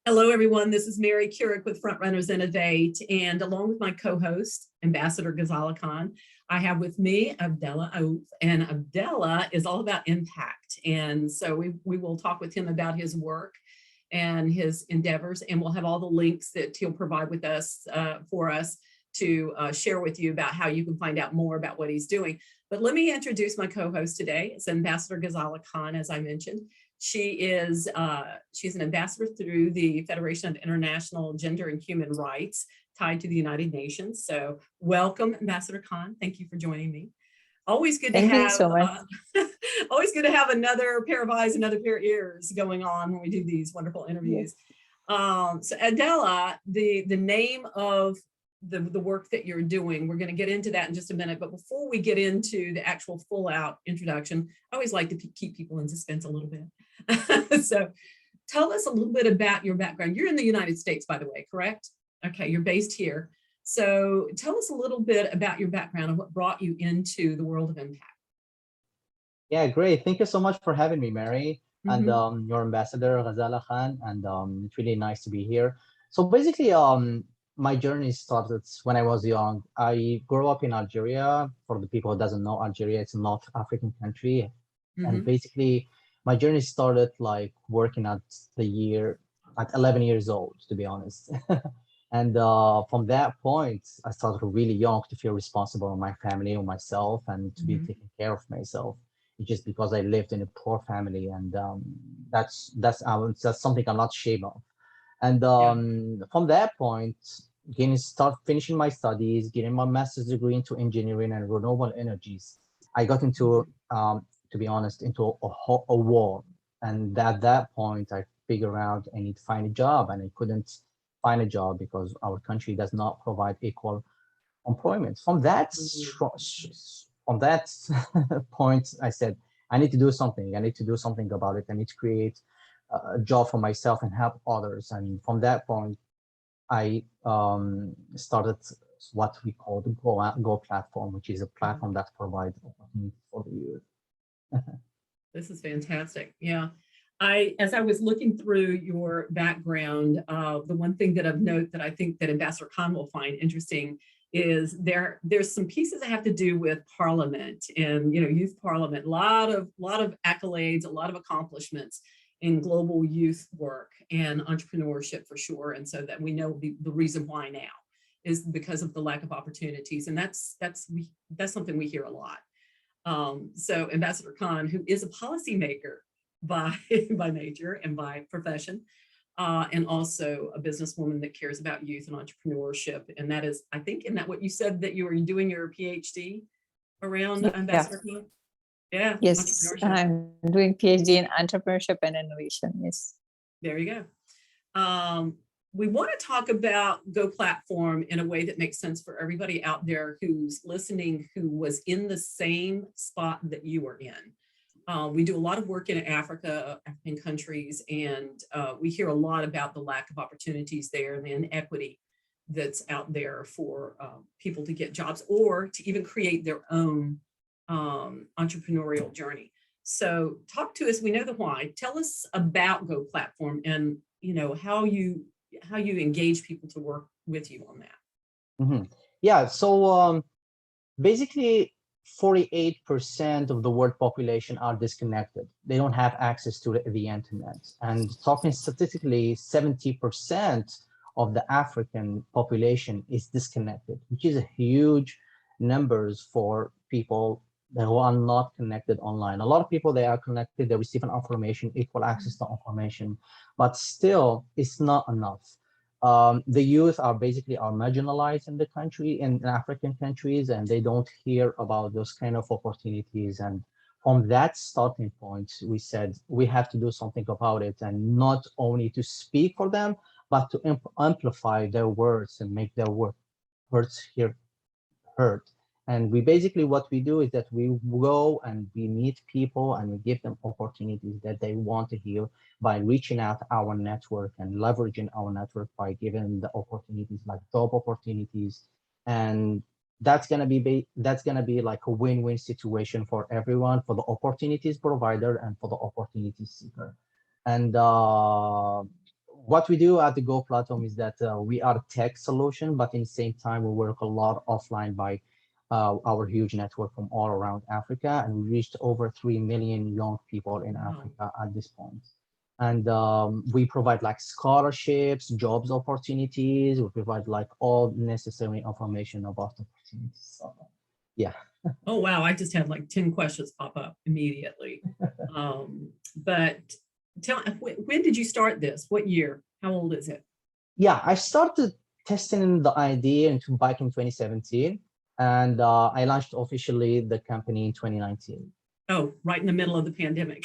Hello, everyone. This is Mary Kurek with Frontrunners Innovate, and along with my co-host, Ambassador Ghazala Khan, I have with me Abdellah Aouf, and Abdellah is all about impact. And so we will talk with him about his work and his endeavors, and we'll have all the links that he'll provide with us for us to share with you about how you can find out more about what he's doing. But let me introduce my co-host today. It's Ambassador Ghazala Khan, as I mentioned. She's an ambassador through the Federation of International Gender and Human Rights, tied to the United Nations. So welcome, Ambassador Khan. Thank you for joining me. Always good to Thank have you so much. always good to have another pair of eyes, another pair of ears going on when we do these wonderful interviews. Yes. So Abdellah, the name of the work that you're doing, we're going to get into that in just a minute, but before we get into the actual full out introduction, I always like to keep people in suspense a little bit. So tell us a little bit about your background. You're in the United States, by the way, correct? Okay, you're based here. So tell us a little bit about your background and what brought you into the world of impact. Yeah, great. Thank you so much for having me, Mary, and your ambassador, Ghazala Khan, and it's really nice to be here. So basically, my journey started when I was young. I grew up in Algeria. For the people who doesn't know, Algeria, it's a North African country. And basically, my journey started like working at 11 years old, to be honest. And from that point, I started really young to feel responsible for my family or myself and to be taking care of myself. Just because I lived in a poor family, and that's something I'm not ashamed of. And from that point, finishing my studies, getting my master's degree into engineering and renewable energies, I got into, to be honest, into a war. And at that point, I figured out I need to find a job, and I couldn't find a job because our country does not provide equal employment. From that point, I said, I need to do something. I need to do something about it. I need to create a job for myself and help others. And from that point, I started what we call the Go platform, which is a platform that provides opportunity for the youth. This is fantastic. Yeah. As I was looking through your background, the one thing that I've noted that I think that Ambassador Khan will find interesting is there's some pieces that have to do with Parliament and youth Parliament, a lot of accolades, a lot of accomplishments in global youth work and entrepreneurship for sure. And so that we know the reason why now is because of the lack of opportunities, and that's something we hear a lot. So Ambassador Khan, who is a policymaker by nature and by profession, and also a businesswoman that cares about youth and entrepreneurship. And that is, I think, isn't that what you said that you were doing your PhD around, Ambassador Khan? Yeah. Yes, I'm doing PhD in entrepreneurship and innovation. Yes. There you go. We want to talk about Go Platform in a way that makes sense for everybody out there who's listening, who was in the same spot that you were in. We do a lot of work in African countries, and we hear a lot about the lack of opportunities there and the inequity that's out there for people to get jobs or to even create their own entrepreneurial journey. So talk to us. We know the why. Tell us about Go Platform and how you engage people to work with you on that. Yeah. So basically, 48% of the world population are disconnected. They don't have access to the internet. And talking statistically, 70% of the African population is disconnected, which is a huge numbers for people who are not connected online. A lot of people, they are connected, they receive information, equal access to information, but still it's not enough. The youth are marginalized in the country, in African countries, and they don't hear about those kind of opportunities. And from that starting point, we said we have to do something about it, and not only to speak for them, but to amplify their words and make their words heard. And what we do is that we go and we meet people and we give them opportunities that they want to hear by reaching out our network and leveraging our network by giving the opportunities like job opportunities. And that's gonna be like a win-win situation for everyone, for the opportunities provider and for the opportunity seeker. And what we do at the Go platform is that we are a tech solution, but in the same time, we work a lot offline by our huge network from all around Africa, and we reached over 3 million young people in Africa at this point. And we provide like scholarships, jobs opportunities. We provide like all necessary information about opportunities. So, yeah. Oh, wow. I just had like 10 questions pop up immediately. But when did you start this? What year? How old is it? Yeah, I started testing the idea back in 2017, and I launched officially the company in 2019. Oh, right in the middle of the pandemic.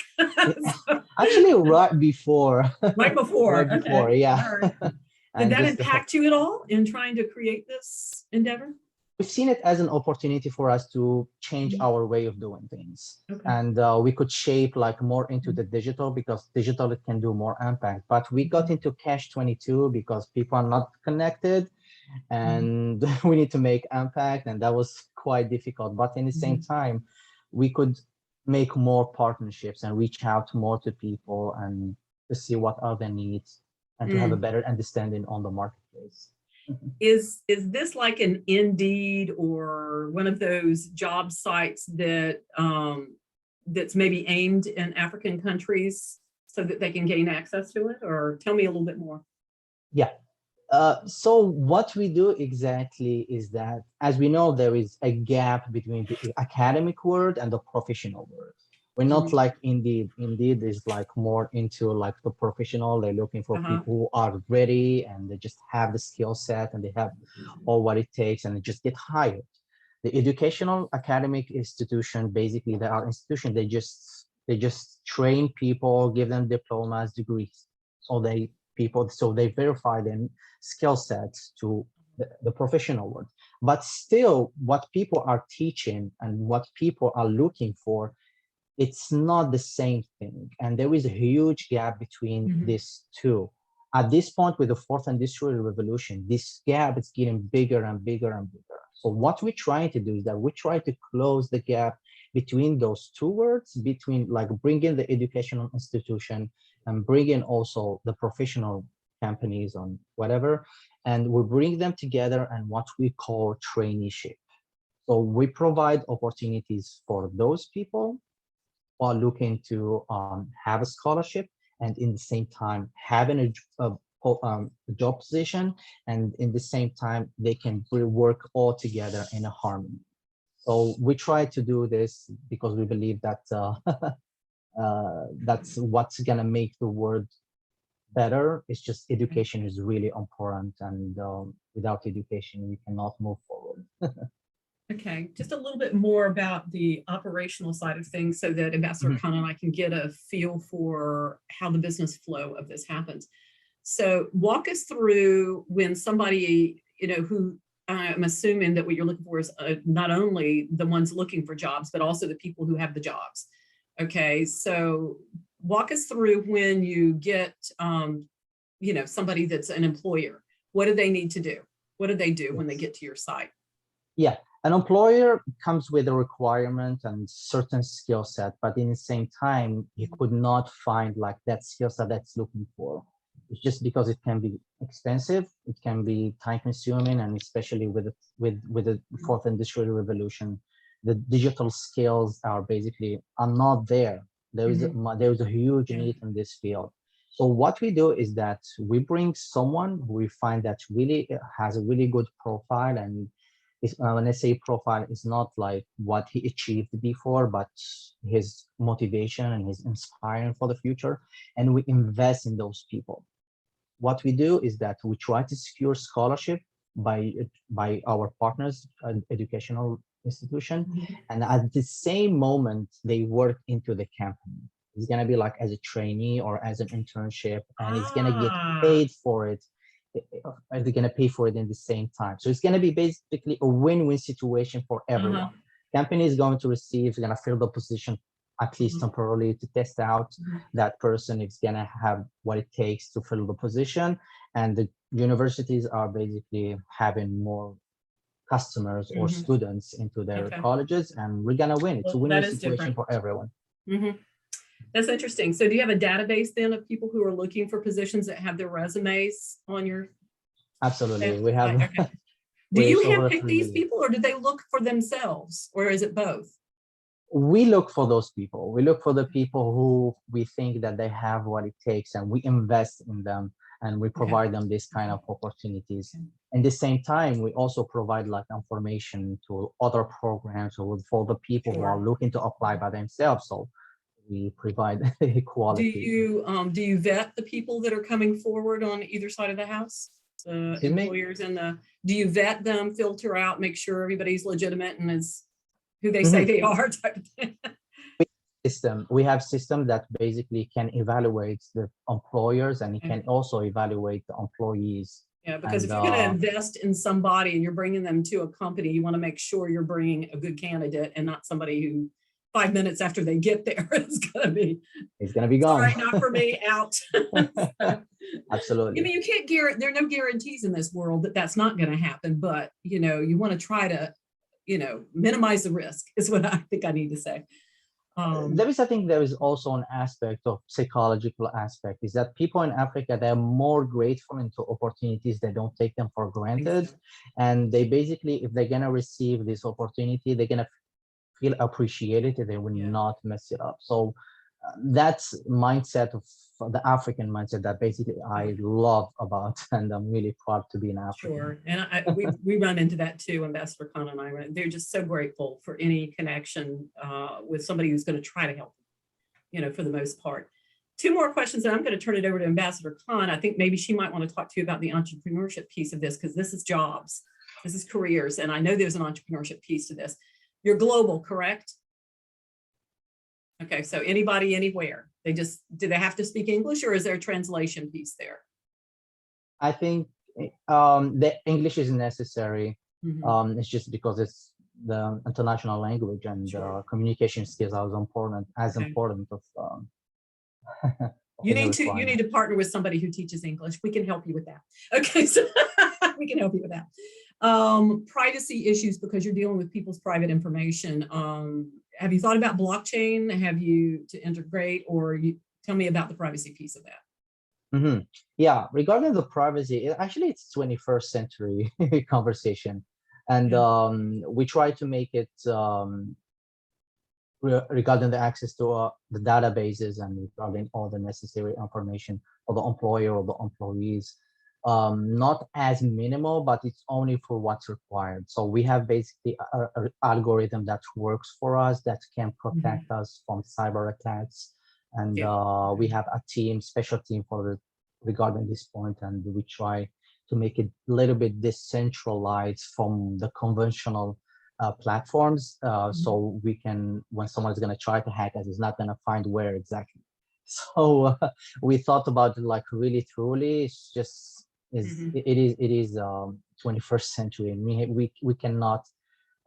Actually, right before. Right before. Right before, okay. yeah. Right. Did that impact you at all in trying to create this endeavor? We've seen it as an opportunity for us to change our way of doing things. Okay. And we could shape like more into the digital, because digital it can do more impact. But we got into catch-22 because people are not connected, and we need to make impact, and that was quite difficult. But in the same time, we could make more partnerships and reach out more to people and to see what are their needs and to have a better understanding on the marketplace. Is this like an Indeed or one of those job sites that that's maybe aimed in African countries so that they can gain access to it? Or tell me a little bit more. Yeah. So what we do exactly is that, as we know, there is a gap between the academic world and the professional world. We're not like Indeed. Indeed is like more into like the professional. They're looking for people who are ready and they just have the skill set and they have all what it takes and they just get hired. The educational academic institution, basically, they are institutions. They just train people, give them diplomas, degrees, so they verify their skill sets to the professional world. But still, what people are teaching and what people are looking for, it's not the same thing. And there is a huge gap between these two. At this point, with the fourth industrial revolution, this gap is getting bigger and bigger and bigger. So what we're trying to do is that we try to close the gap between those two words, between like bringing the educational institution and bringing also the professional companies on whatever, and we bring them together and what we call traineeship. So we provide opportunities for those people who are looking to have a scholarship and in the same time having a job position, and in the same time they can work all together in a harmony. So we try to do this because we believe that that's what's gonna make the world better. It's just education is really important, and without education we cannot move forward. Okay, just a little bit more about the operational side of things so that Ambassador Khan and I can get a feel for how the business flow of this happens. So walk us through when somebody, who I'm assuming that what you're looking for is not only the ones looking for jobs, but also the people who have the jobs. Okay, so walk us through when you get, somebody that's an employer. What do they need to do? What do they do when they get to your site? Yeah. An employer comes with a requirement and certain skill set, but in the same time, you could not find like that skill set that's looking for. It's just because it can be expensive, it can be time consuming, and especially with the fourth industrial revolution, the digital skills are not there. There is a huge need in this field. So what we do is that we bring someone who we find that really has a really good profile, and when I say profile, it's not like what he achieved before, but his motivation and his inspiring for the future. And we invest in those people. What we do is that we try to secure scholarship by our partners, educational institution. And at the same moment, they work into the company. It's going to be like as a trainee or as an internship, and it's going to get paid for it. Are they going to pay for it in the same time? So it's going to be basically a win-win situation for everyone. Company is going to receive, going to fill the position at least temporarily to test out that person. It's going to have what it takes to fill the position, and the universities are basically having more customers or students into their colleges, and we're going to win. It's a win-win situation for everyone. That's interesting. So do you have a database then of people who are looking for positions that have their resumes on your? Absolutely. We have, Okay. Do we you over handpick 3 these million. people, or do they look for themselves, or is it both? We look for those people. We look for the people who we think that they have what it takes, and we invest in them, and we provide them this kind of opportunities. Okay. At the same time, we also provide like information to other programs or for the people who are Sure. looking to apply by themselves. So we provide equality. Do you vet the people that are coming forward on either side of the house? The Excuse me? employers and do you vet them, filter out, make sure everybody's legitimate and is who they Mhm. say they are type of thing? We have system that basically can evaluate the employers, and it Okay. can also evaluate the employees. Yeah, because And, if you're going to invest in somebody and you're bringing them to a company, you want to make sure you're bringing a good candidate and not somebody who 5 minutes after they get there is going to be, it's gonna be gone. sorry, not for me, out. Absolutely. I mean, you can't guarantee, there are no guarantees in this world that that's not going to happen, but you know, you want to try to, you know, minimize the risk is what I think I need to say. There is, I think there is also an aspect of psychological aspect is that people in Africa, they're more grateful into opportunities. They don't take them for granted. so. And they basically, if they're gonna receive this opportunity, they're gonna feel appreciated and they will Yeah. not mess it up. So that's mindset of the African mindset that basically I love about, and I'm really proud to be an African. Sure, and we run into that too, Ambassador Khan and I. They're just so grateful for any connection with somebody who's going to try to help them, you know, for the most part. Two more questions, and I'm going to turn it over to Ambassador Khan. I think maybe she might want to talk to you about the entrepreneurship piece of this, because this is jobs, this is careers, and I know there's an entrepreneurship piece to this. You're global, correct? Okay, so anybody, anywhere. Do they have to speak English, or is there a translation piece there? I think the English is necessary. Mhm. It's just because it's the international language, and Sure. communication skills are as Okay. important of You any need requirement. to partner with somebody who teaches English. We can help you with that. Okay, so we can help you with that. Privacy issues, because you're dealing with people's private information. Have you thought about blockchain? Have you to integrate, or you tell me about the privacy piece of that? Mhm. Yeah, regarding the privacy, actually it's 21st century conversation, and Yeah. we try to make it regarding the access to the databases and regarding all the necessary information for the employer or the employees, not as minimal, but it's only for what's required. So we have basically an algorithm that works for us that can protect us from cyber attacks, and Yeah. we have a special team regarding this point, and we try to make it a little bit decentralized from the conventional platforms, so we can, when someone's going to try to hack us, is not going to find where exactly. So we thought about it like really truly. It's just it is 21st century, and we cannot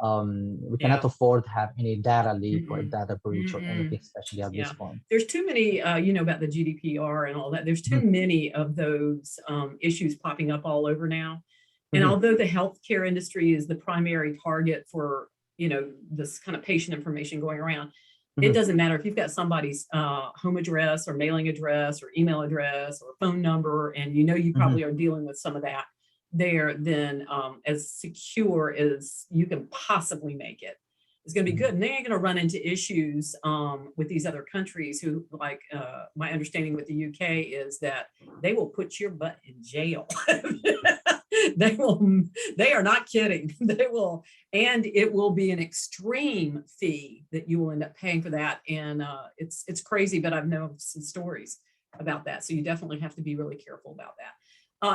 Yeah. afford to have any data leak or Mm-mm. data breach or anything, Mm-mm. especially at this Yeah, point. there's too many, you know, about the GDPR and all that. There's too many of those issues popping up all over now. And although the healthcare industry is the primary target for, you know, this kind of patient information going around, it doesn't matter if you've got somebody's home address or mailing address or email address or phone number, and you know you probably are dealing with some of that there, then as secure as you can possibly make it. It's going to be good. And they ain't going to run into issues with these other countries who, like my understanding with the UK is that they will put your butt in jail. They are not kidding. They will, and it will be an extreme fee that you will end up paying for that. And it's crazy, but I've known some stories about that. So you definitely have to be really careful about that.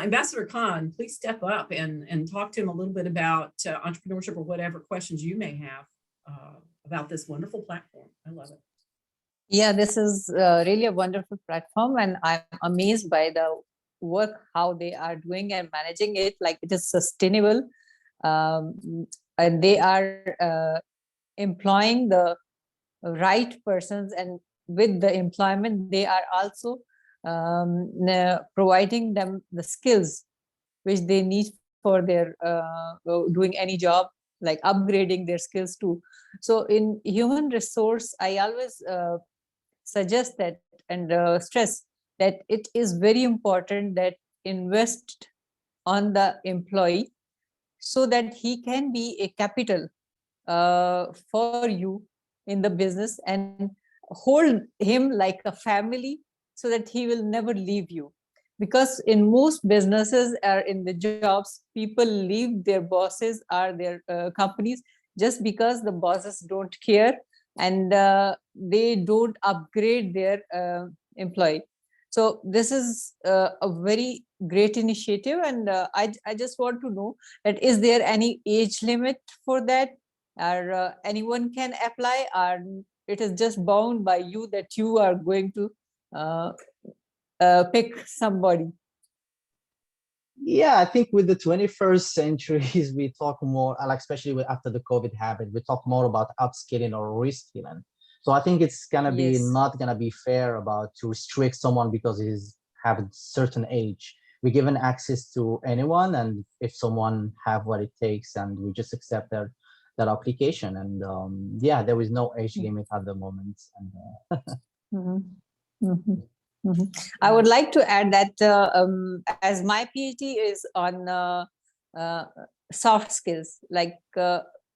Ambassador Khan, please step up and talk to him a little bit about entrepreneurship or whatever questions you may have about this wonderful platform. I love it. Yeah, this is really a wonderful platform, and I'm amazed by the work, how they are doing and managing it. Like, it is sustainable, and they are employing the right persons, and with the employment, they are also providing them the skills which they need for their doing any job, like upgrading their skills too. So in human resource, I always suggest that and stress that it is very important that invest on the employee so that he can be a capital for you in the business, and hold him like a family so that he will never leave you. Because in most businesses or in the jobs, people leave their bosses or their companies just because the bosses don't care, and they don't upgrade their employee. So this is a very great initiative, and I just want to know that is there any age limit for that, or anyone can apply, or it is just bound by you that you are going to pick somebody? Yeah, I think with the 21st centuries, we talk more, like especially after the COVID happened, we talk more about upskilling or reskilling. So I think it's gonna be Yes. not gonna be fair about to restrict someone because he's have a certain age. We're given access to anyone, and if someone have what it takes, and we just accept that application. And yeah, there is no age limit at the moment. And Mhm. Mhm. Mhm. I would like to add that as my PhD is on uh, soft skills, like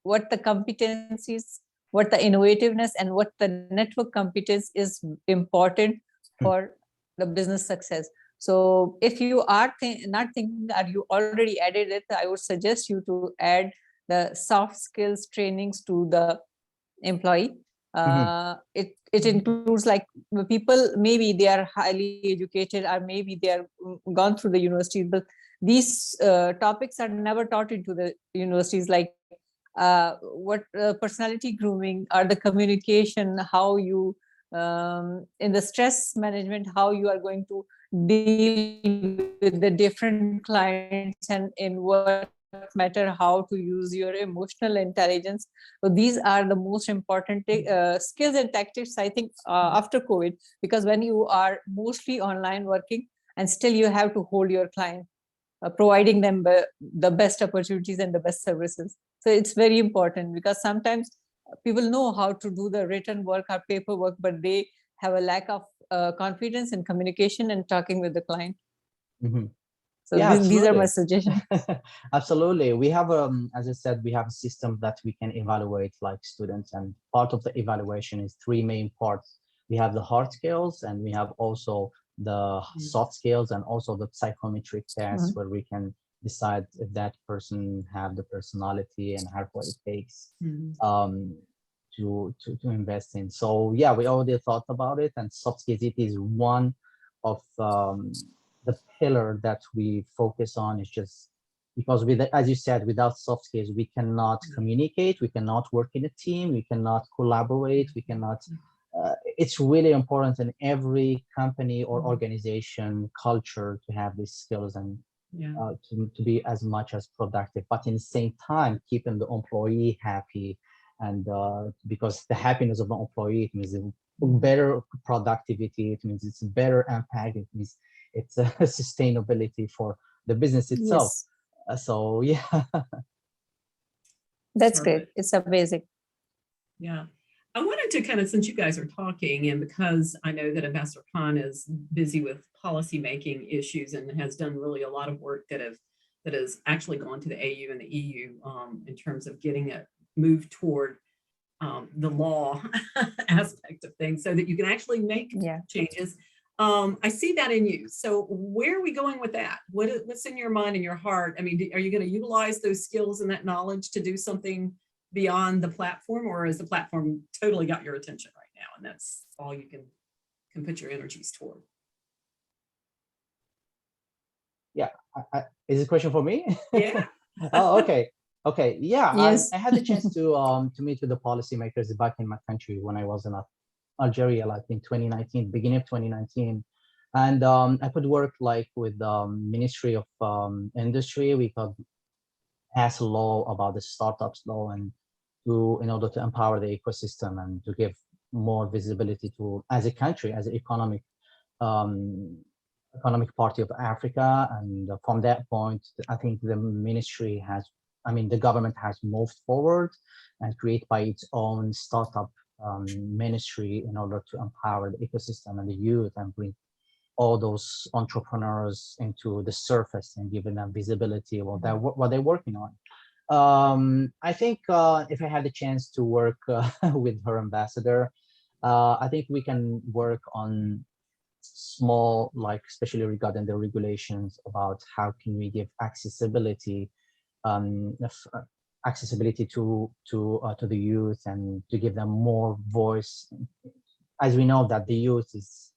what the competencies, what the innovativeness, and what the network competence is important for the business success. So if you are not thinking, or you already added it, I would suggest you to add the soft skills trainings to the employee. It includes like people, maybe they are highly educated, or maybe they are gone through the university, but these topics are never taught into the universities, like what personality grooming, or the communication, how you in the stress management, how you are going to deal with the different clients, and in what matter how to use your emotional intelligence. So these are the most important skills and tactics, I think, after COVID, because when you are mostly online working, and still you have to hold your client, providing them the best opportunities and the best services. So it's very important, because sometimes people know how to do the written work or paperwork, but they have a lack of confidence in communication and talking with the client. So yeah, these are my absolutely. suggestions. Absolutely. We have, as I said, we have a system that we can evaluate like students, and part of the evaluation is three main parts. We have the hard skills, and we have also the soft skills, and also the psychometric test, where we can decide if that person have the personality and have what it takes to invest in. So yeah, we already thought about it, and soft skills, it is one of the pillar that we focus on. Is just because with, as you said, without soft skills, we cannot communicate, we cannot work in a team, we cannot collaborate, we cannot, it's really important in every company or organization culture to have these skills, and to be as much as productive, but in the same time, keeping the employee happy. And because the happiness of the employee, it means better productivity, it means it's better impact, it means it's a sustainability for the business itself. Yes. So yeah. That's great. It's amazing. Yeah. I wanted to kind of, since you guys are talking, and because I know that Ambassador Khan is busy with policy making issues and has done really a lot of work that has actually gone to the AU and the EU in terms of getting it moved toward the law aspect of things, so that you can actually make changes. I see that in you. So where are we going with that? What's in your mind and your heart? I mean, are you going to utilize those skills and that knowledge to do something beyond the platform, or has the platform totally got your attention right now, and that's all you can put your energies toward? Yeah, is it a question for me? Yeah. Oh, okay. Okay, yeah, Yes. I had the chance to meet with the policymakers back in my country when I was in Algeria, like in 2019, beginning of 2019. And I could work like with the Ministry of Industry. We could pass a law about the startups law, and in order to empower the ecosystem and to give more visibility to, as a country, as an economic party of Africa. And from that point, I think the the government has moved forward and create by its own startup ministry in order to empower the ecosystem and the youth and bring all those entrepreneurs into the surface and giving them visibility of what they're working on. I think if I had the chance to work with her ambassador, I think we can work on small, like especially regarding the regulations about how can we give accessibility, accessibility to the youth and to give them more voice. As we know that the youth is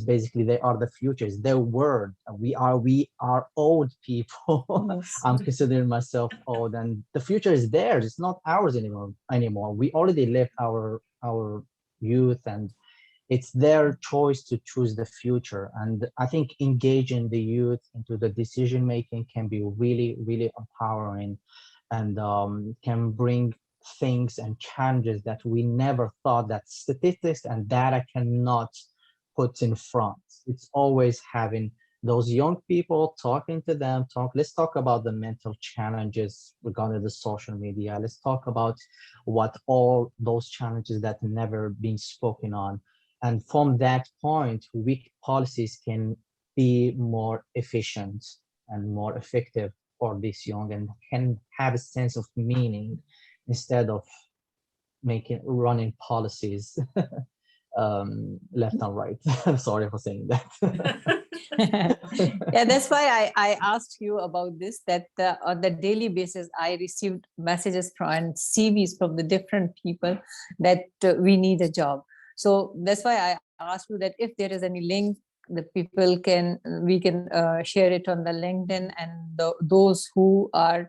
basically, they are the future, it's their word. We are old people. Yes. I'm considering myself old, and the future is theirs. It's not ours anymore. We already lived our youth, and it's their choice to choose the future. And I think engaging the youth into the decision making can be really, really empowering, and can bring things and challenges that we never thought that statistics and data cannot put in front. It's always having those young people, talking to them, let's talk about the mental challenges regarding the social media. Let's talk about what all those challenges that never been spoken on. And from that point, weak policies can be more efficient and more effective for this young, and can have a sense of meaning instead of running policies left and right. I'm sorry for saying that. Yeah, that's why I asked you about this, that on the daily basis, I received messages from and CVs from the different people that we need a job. So that's why I asked you that if there is any link that we can share it on the LinkedIn, and those who are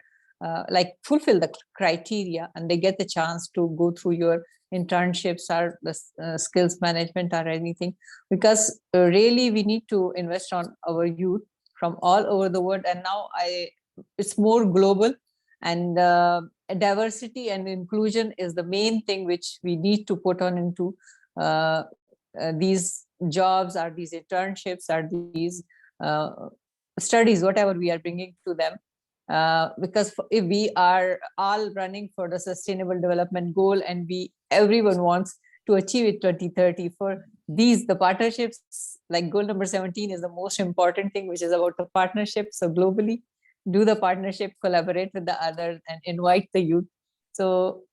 like fulfill the criteria and they get the chance to go through your internships or the skills management or anything, because really we need to invest on our youth from all over the world. And now it's more global, and diversity and inclusion is the main thing which we need to put on into these jobs or these internships or these studies, whatever we are bringing to them. Because if we are all running for the sustainable development goal, and everyone wants to achieve it 2030, for the partnerships, like goal number 17 is the most important thing, which is about the partnership. So globally, do the partnership, collaborate with the others, and invite the youth. So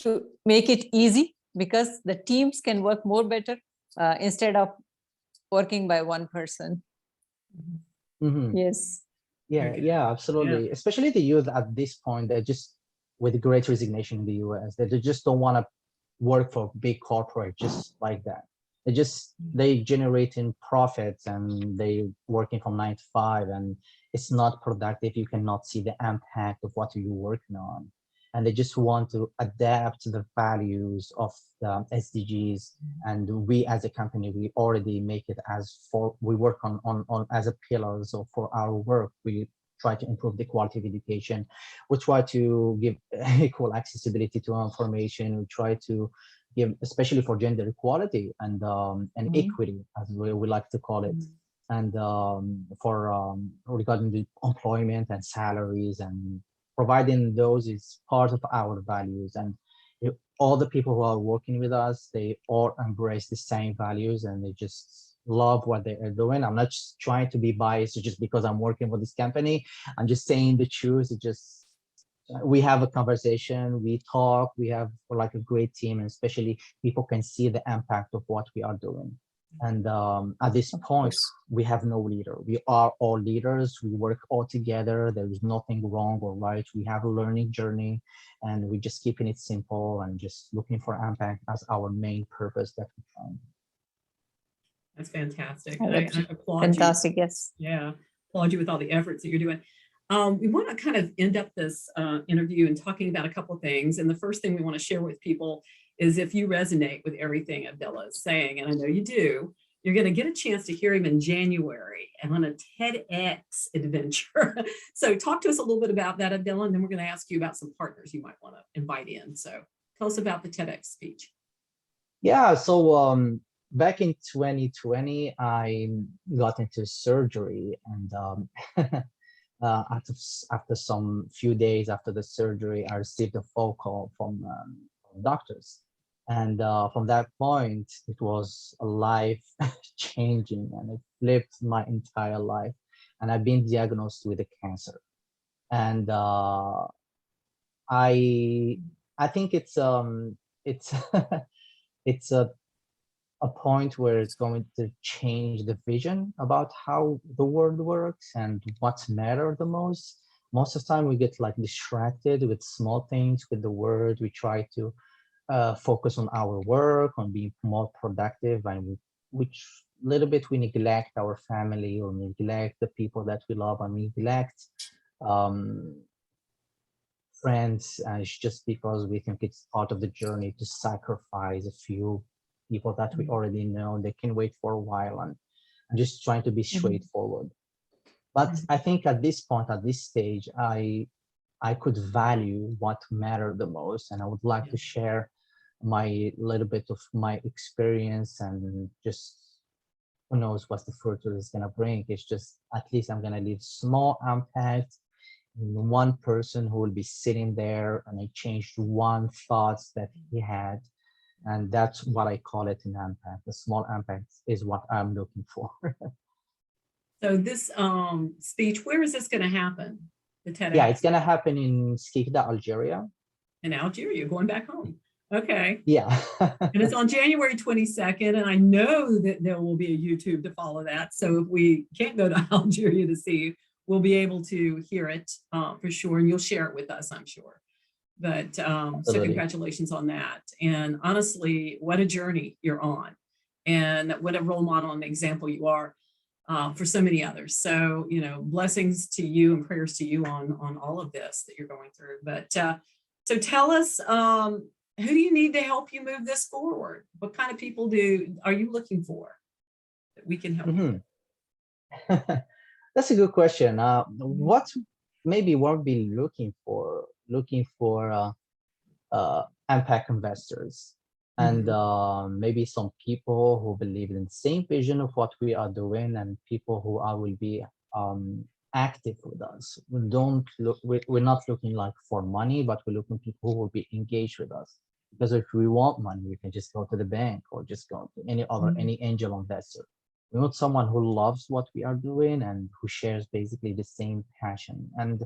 to make it easy, because the teams can work more better instead of working by one person. Mm-hmm. Yes. Yeah, absolutely. Yeah. Especially the youth at this point, they're just with the great resignation in the US, they just don't want to work for big corporate just like that. They generating profits and they working from 9 to 5, and it's not productive. You cannot see the impact of what you're working on. And they just want to adapt to the values of the SDGs. And we as a company, we already make it we work on as a pillar. So for our work, we try to improve the quality of education. We try to give equal accessibility to information. We try to give, especially for gender equality and equity, as we like to call it. And for regarding the employment and salaries, and providing those is part of our values. And all the people who are working with us, they all embrace the same values, and they just love what they are doing. I'm not just trying to be biased just because I'm working for this company. I'm just saying the truth. We have a conversation, we talk, we're like a great team, and especially people can see the impact of what we are doing. And at this point, we have no leader. We are all leaders. We work all together. There is nothing wrong or right. We have a learning journey, and we're just keeping it simple and just looking for impact as our main purpose that we find. That's fantastic. I applaud fantastic, you. Yes. Yeah, applaud you with all the efforts that you're doing. We want to kind of end up this interview and talking about a couple of things. And the first thing we want to share with people is, if you resonate with everything Abdellah is saying, and I know you do, you're going to get a chance to hear him in January and on a TEDx adventure. So talk to us a little bit about that, Abdellah, and then we're going to ask you about some partners you might want to invite in. So tell us about the TEDx speech. Yeah, so back in 2020, I got into surgery, and after some few days after the surgery, I received a phone call from doctors. And from that point, it was a life changing, and it flipped my entire life. And I've been diagnosed with a cancer. And I think it's it's a point where it's going to change the vision about how the world works and what's matter the most. Most of the time we get like distracted with small things with the word. We try to focus on our work, on being more productive, and which little bit we neglect our family or neglect the people that we love and neglect um, friends, and it's just because we think it's part of the journey to sacrifice a few people that we already know. They can wait for a while, and I'm just trying to be straightforward. But I think at this point, at this stage, I could value what mattered the most, and I would like to share my little bit of my experience, and just who knows what the future is gonna bring. It's just at least I'm gonna leave small impact in one person who will be sitting there, and I changed one thoughts that he had, and that's what I call it an impact. The small impact is what I'm looking for. So this speech, where is this going to happen? The TEDx? Yeah, it's gonna happen in Skikda, Algeria. In Algeria, going back home. Okay. Yeah. And it's on January 22nd. And I know that there will be a YouTube to follow that. So if we can't go to Algeria to see, we'll be able to hear it for sure. And you'll share it with us, I'm sure. But so congratulations on that. And honestly, what a journey you're on, and what a role model and example you are for so many others. So, you know, blessings to you and prayers to you on all of this that you're going through. But so tell us, who do you need to help you move this forward? What kind of people are you looking for that we can help you? That's a good question. What maybe won't be looking for impact investors, and maybe some people who believe in the same vision of what we are doing, and people who will be active with us. We don't look, we're not looking like for money, but we're looking for people who will be engaged with us. Because if we want money, we can just go to the bank or just go to any angel investor. We want someone who loves what we are doing and who shares basically the same passion. And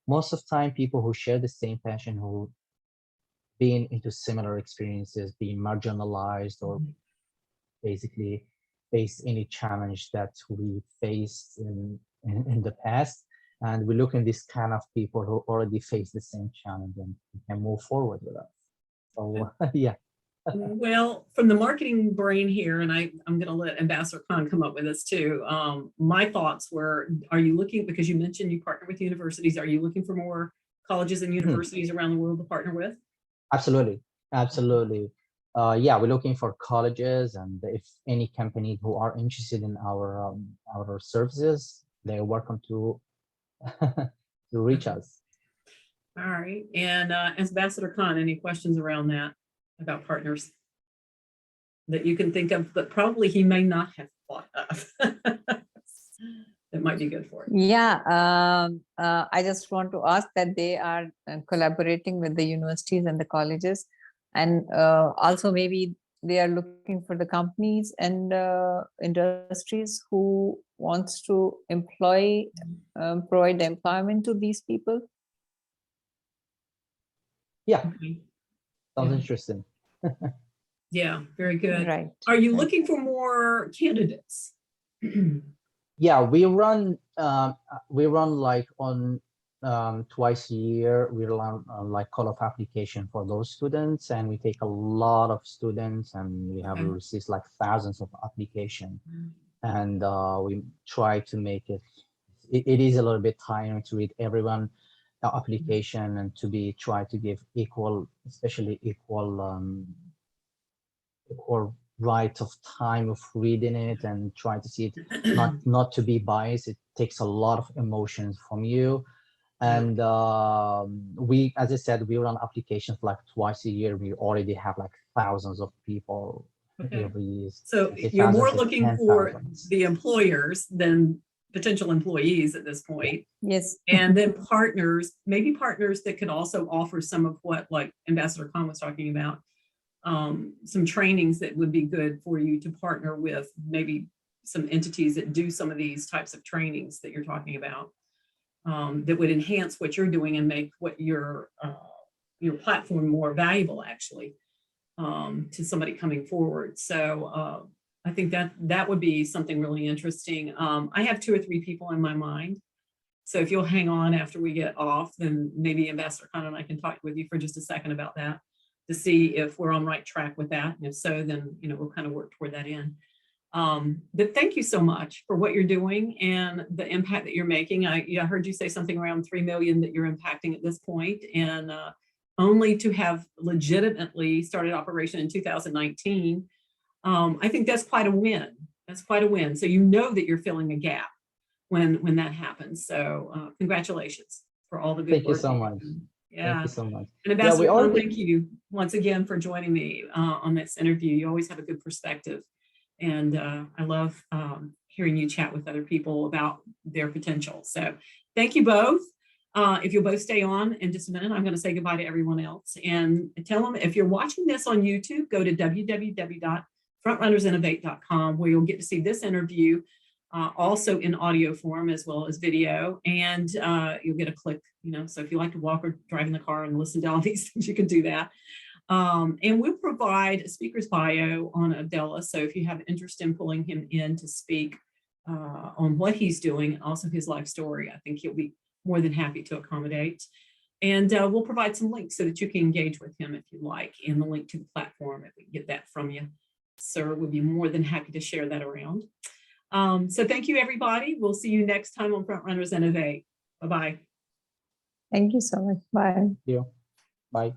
most of the time, people who share the same passion, who being into similar experiences, being marginalized, or basically face any challenge that we faced in the past. And we look in this kind of people who already face the same challenge and can move forward with us. So yeah. Well, from the marketing brain here, and I'm going to let Ambassador Khan come up with this too. My thoughts were, are you looking, because you mentioned you partner with universities, are you looking for more colleges and universities around the world to partner with? Absolutely. Absolutely. Yeah, we're looking for colleges, and if any company who are interested in our services, they're welcome to to reach us. All right. And Ambassador Khan, any questions around that, about partners that you can think of, but probably he may not have thought of? That might be good for it. Yeah, I just want to ask that they are collaborating with the universities and the colleges, and also maybe they are looking for the companies and industries who wants to employ, provide employment to these people. Yeah, Okay. sounds interesting. Yeah, very good. Right. Are you looking for more candidates? Yeah, we run like on twice a year. We run like call of application for those students, and we take a lot of students, and we have received like thousands of applications. And we try to make it is a little bit tiring to read everyone application, and to try to give equal right of time of reading it, and try to see it not to be biased. It takes a lot of emotions from you. And we, as I said, we run applications like twice a year. We already have like thousands of people every year. So you're more looking for the employers than potential employees at this point. Yes. And then partners, maybe partners that could also offer some of what, like Ambassador Khan was talking about, some trainings that would be good for you to partner with maybe some entities that do some of these types of trainings that you're talking about, that would enhance what you're doing and make what your platform more valuable, actually, to somebody coming forward. So I think that would be something really interesting. I have 2 or 3 people in my mind. So if you'll hang on after we get off, then maybe Ambassador Khan and I can talk with you for just a second about that to see if we're on right track with that. And if so, then, we'll kind of work toward that end. But thank you so much for what you're doing and the impact that you're making. I heard you say something around 3 million that you're impacting at this point, and only to have legitimately started operation in 2019. I think that's quite a win. That's quite a win. So that you're filling a gap when that happens. So congratulations for all the good Thank work. you so much. Yeah. Thank you so much. And Ambassador Khan, thank you once again for joining me on this interview. You always have a good perspective. And I love hearing you chat with other people about their potential. So thank you both. If you'll both stay on in just a minute, I'm going to say goodbye to everyone else and tell them, if you're watching this on YouTube, go to www.frontrunnersinnovate.com, where you'll get to see this interview also in audio form as well as video, and you'll get a click, so if you like to walk or drive in the car and listen to all these things, you can do that. And we'll provide a speaker's bio on Abdellah. So if you have interest in pulling him in to speak on what he's doing and also his life story, I think he'll be more than happy to accommodate. And we'll provide some links so that you can engage with him if you like, and the link to the platform, if we can get that from you. Sir, we'll be more than happy to share that around. So thank you, everybody. We'll see you next time on Frontrunners Innovate. Bye-bye. Thank you so much. Bye. Thank you. Bye.